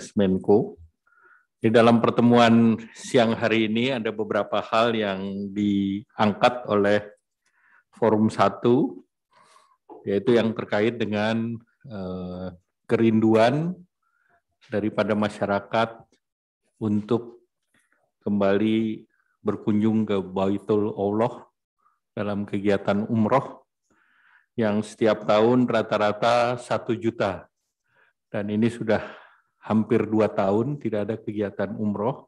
Sekdes Menko. Di dalam pertemuan siang hari ini ada beberapa hal yang diangkat oleh Forum 1, yaitu yang terkait dengan kerinduan daripada masyarakat untuk kembali berkunjung ke Baitul Allah dalam kegiatan umroh yang setiap tahun rata-rata 1 juta. Dan ini sudah hampir 2 tahun tidak ada kegiatan umroh.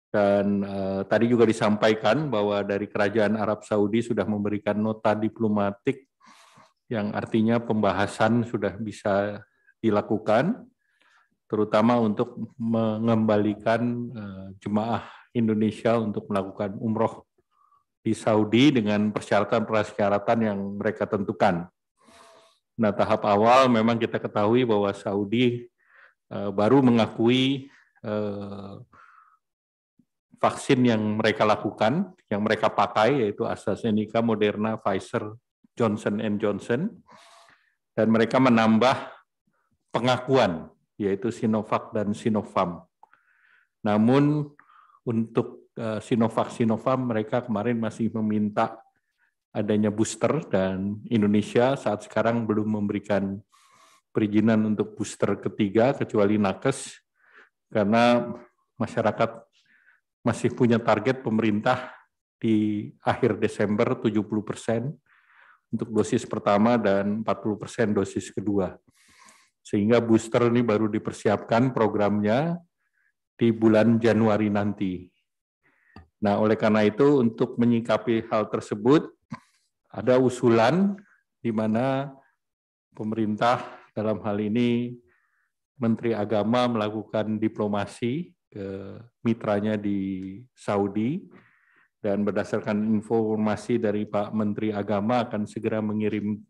Dan tadi juga disampaikan bahwa dari Kerajaan Arab Saudi sudah memberikan nota diplomatik yang artinya pembahasan sudah bisa dilakukan, terutama untuk mengembalikan jemaah Indonesia untuk melakukan umroh di Saudi dengan persyaratan-persyaratan yang mereka tentukan. Nah, tahap awal memang kita ketahui bahwa Saudi baru mengakui vaksin yang mereka lakukan, yang mereka pakai, yaitu AstraZeneca, Moderna, Pfizer, Johnson & Johnson, dan mereka menambah pengakuan, yaitu Sinovac dan Sinopharm. Namun untuk Sinovac mereka kemarin masih meminta adanya booster, dan Indonesia saat sekarang belum memberikan perizinan untuk booster ketiga kecuali nakes, karena masyarakat masih punya target pemerintah di akhir Desember 70% untuk dosis pertama dan 40% dosis kedua. Sehingga booster ini baru dipersiapkan programnya di bulan Januari nanti. Nah, oleh karena itu untuk menyikapi hal tersebut ada usulan di mana pemerintah dalam hal ini Menteri Agama melakukan diplomasi ke mitranya di Saudi, dan berdasarkan informasi dari Pak Menteri Agama akan segera mengirim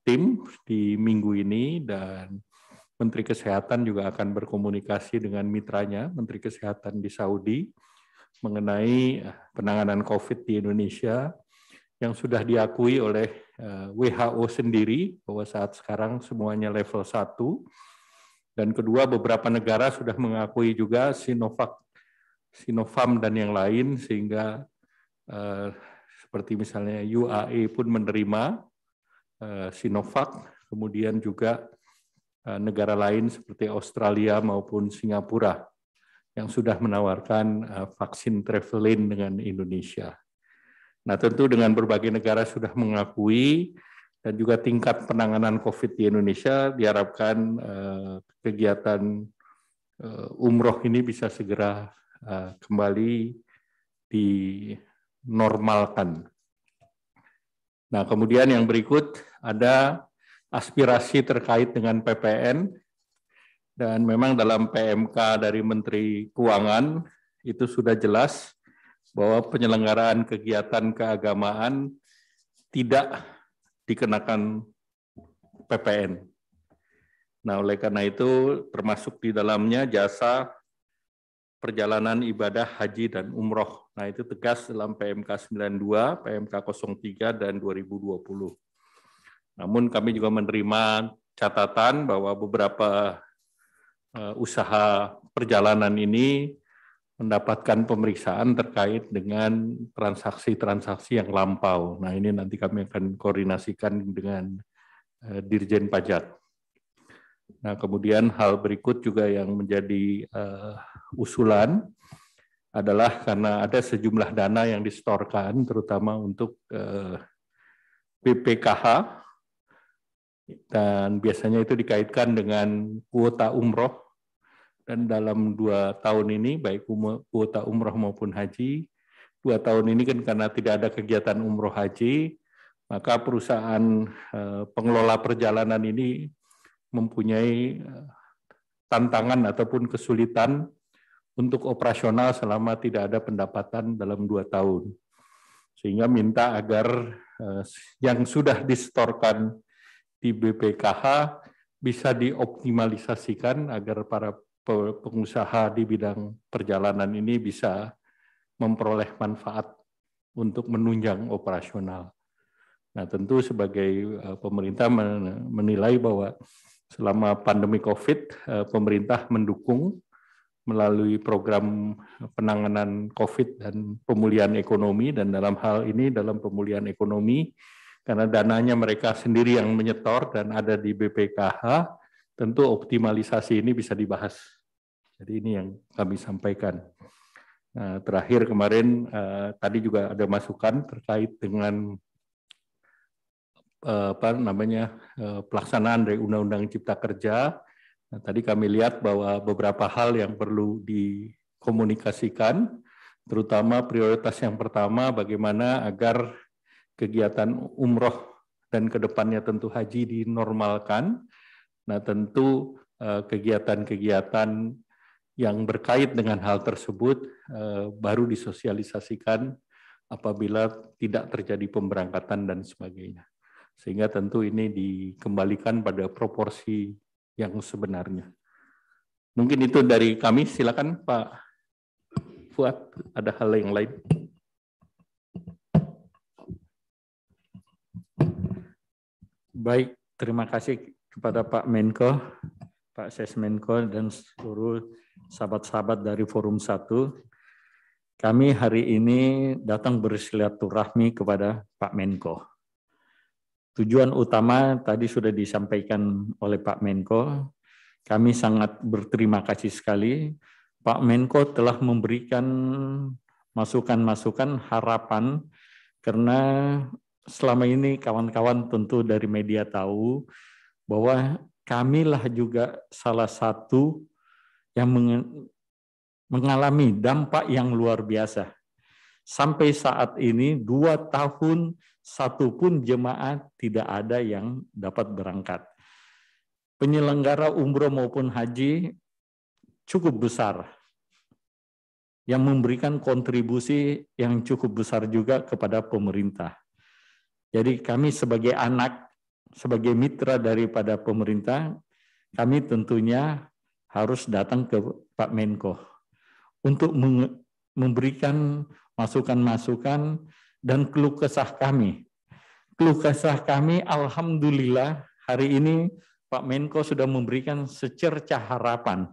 tim di minggu ini, dan Menteri Kesehatan juga akan berkomunikasi dengan mitranya, Menteri Kesehatan di Saudi, mengenai penanganan COVID di Indonesia yang sudah diakui oleh WHO sendiri bahwa saat sekarang semuanya level 1. Dan kedua, beberapa negara sudah mengakui juga Sinovac, Sinopharm dan yang lain, sehingga seperti misalnya UAE pun menerima Sinovac, kemudian juga negara lain seperti Australia maupun Singapura yang sudah menawarkan vaksin Travelin dengan Indonesia. Nah, tentu dengan berbagai negara sudah mengakui dan juga tingkat penanganan COVID di Indonesia, diharapkan kegiatan umroh ini bisa segera kembali dinormalkan. Nah, kemudian yang berikut ada aspirasi terkait dengan PPN, dan memang dalam PMK dari Menteri Keuangan itu sudah jelas bahwa penyelenggaraan kegiatan keagamaan tidak dikenakan PPN. Nah, oleh karena itu termasuk di dalamnya jasa perjalanan ibadah haji dan umroh. Nah, itu tegas dalam PMK 92, PMK 03, dan 2020. Namun kami juga menerima catatan bahwa beberapa usaha perjalanan ini mendapatkan pemeriksaan terkait dengan transaksi-transaksi yang lampau. Nah, ini nanti kami akan koordinasikan dengan Dirjen Pajak. Nah, kemudian hal berikut juga yang menjadi usulan adalah karena ada sejumlah dana yang disetorkan, terutama untuk BPKH, dan biasanya itu dikaitkan dengan kuota umroh. Dan dalam 2 tahun ini, baik kuota umroh maupun haji, 2 tahun ini kan karena tidak ada kegiatan umroh haji, maka perusahaan pengelola perjalanan ini mempunyai tantangan ataupun kesulitan untuk operasional selama tidak ada pendapatan dalam 2 tahun. Sehingga minta agar yang sudah disetorkan di BPKH bisa dioptimalisasikan agar para pengusaha di bidang perjalanan ini bisa memperoleh manfaat untuk menunjang operasional. Nah, tentu sebagai pemerintah menilai bahwa selama pandemi COVID, pemerintah mendukung melalui program penanganan COVID dan pemulihan ekonomi, dan dalam hal ini dalam pemulihan ekonomi, karena dananya mereka sendiri yang menyetor dan ada di BPKH, tentu optimalisasi ini bisa dibahas. Jadi ini yang kami sampaikan. Nah, terakhir kemarin tadi juga ada masukan terkait dengan pelaksanaan dari Undang-Undang Cipta Kerja. Nah, tadi kami lihat bahwa beberapa hal yang perlu dikomunikasikan, terutama prioritas yang pertama bagaimana agar kegiatan umroh dan kedepannya tentu haji dinormalkan. Nah, tentu kegiatan-kegiatan yang berkait dengan hal tersebut baru disosialisasikan apabila tidak terjadi pemberangkatan dan sebagainya. Sehingga tentu ini dikembalikan pada proporsi yang sebenarnya. Mungkin itu dari kami. Silakan Pak Fuad, ada hal yang lain. Baik, terima kasih kepada Pak Menko, Pak Sesmenko, dan seluruh sahabat-sahabat dari Forum 1. Kami hari ini datang bersilaturahmi kepada Pak Menko. Tujuan utama tadi sudah disampaikan oleh Pak Menko. Kami sangat berterima kasih sekali. Pak Menko telah memberikan masukan-masukan harapan, karena selama ini kawan-kawan tentu dari media tahu bahwa kamilah juga salah satu yang mengalami dampak yang luar biasa. Sampai saat ini 2 tahun satupun jemaah tidak ada yang dapat berangkat. Penyelenggara umroh maupun haji cukup besar yang memberikan kontribusi yang cukup besar juga kepada pemerintah. Jadi kami sebagai anak, sebagai mitra daripada pemerintah, kami tentunya harus datang ke Pak Menko untuk memberikan masukan-masukan dan keluh kesah kami. Keluh kesah kami, alhamdulillah hari ini Pak Menko sudah memberikan secercah harapan.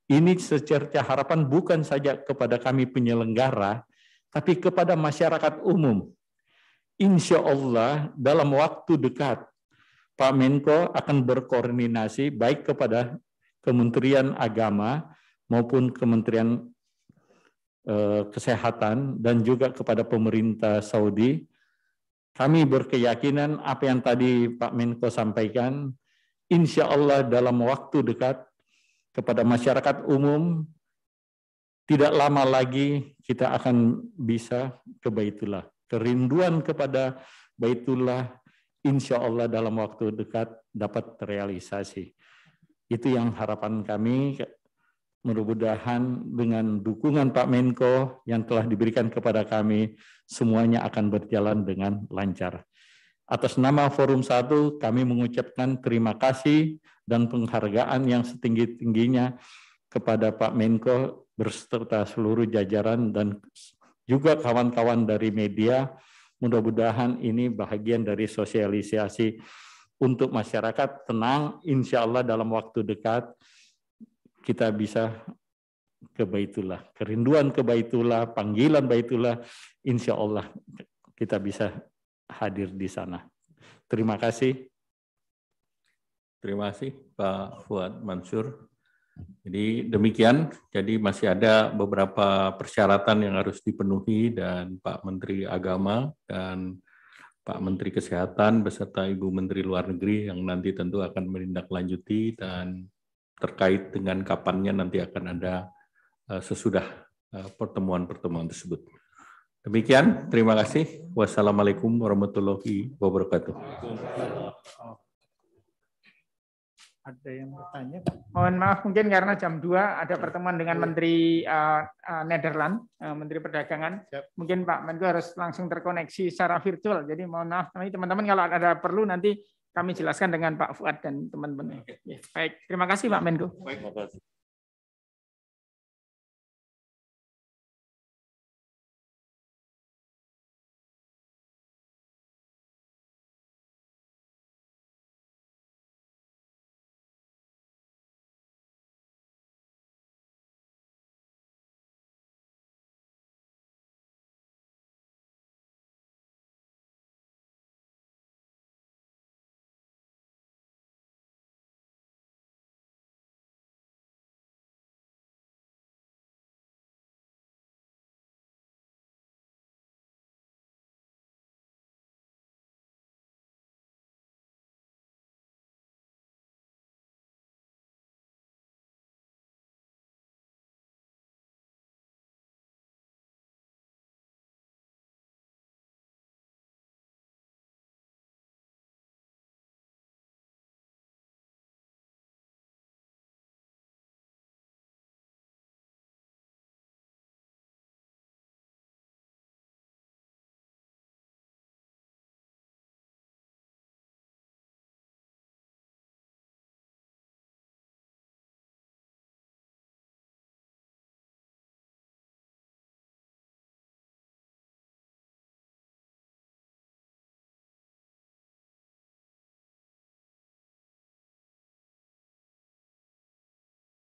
Ini secercah harapan bukan saja kepada kami penyelenggara, tapi kepada masyarakat umum. Insya Allah dalam waktu dekat Pak Menko akan berkoordinasi baik kepada Kementerian Agama maupun Kementerian Kesehatan dan juga kepada pemerintah Saudi. Kami berkeyakinan apa yang tadi Pak Menko sampaikan, insya Allah dalam waktu dekat kepada masyarakat umum, tidak lama lagi kita akan bisa ke Baitullah. Kerinduan kepada Baitullah insya Allah dalam waktu dekat dapat terrealisasi. Itu yang harapan kami. Mudah-mudahan dengan dukungan Pak Menko yang telah diberikan kepada kami, semuanya akan berjalan dengan lancar. Atas nama Forum 1, kami mengucapkan terima kasih dan penghargaan yang setinggi-tingginya kepada Pak Menko beserta seluruh jajaran dan juga kawan-kawan dari media. Mudah-mudahan ini bahagian dari sosialisasi untuk masyarakat. Tenang, insya Allah dalam waktu dekat kita bisa ke Baitullah. Kerinduan ke Baitullah, panggilan Baitullah, insya Allah kita bisa hadir di sana. Terima kasih. Terima kasih Pak Fuad Mansur. Jadi demikian, jadi masih ada beberapa persyaratan yang harus dipenuhi dan Pak Menteri Agama dan Pak Menteri Kesehatan beserta Ibu Menteri Luar Negeri yang nanti tentu akan menindaklanjuti, dan terkait dengan kapannya nanti akan ada sesudah pertemuan-pertemuan tersebut. Demikian, terima kasih. Wassalamualaikum warahmatullahi wabarakatuh. Ada yang bertanya? Mohon maaf, mungkin karena jam 2 ada pertemuan dengan Menteri Nederland, Menteri Perdagangan. Mungkin Pak Menko harus langsung terkoneksi secara virtual. Jadi mohon maaf, teman-teman kalau ada perlu nanti kami jelaskan dengan Pak Fuad dan teman-teman. Baik, terima kasih Pak Menko.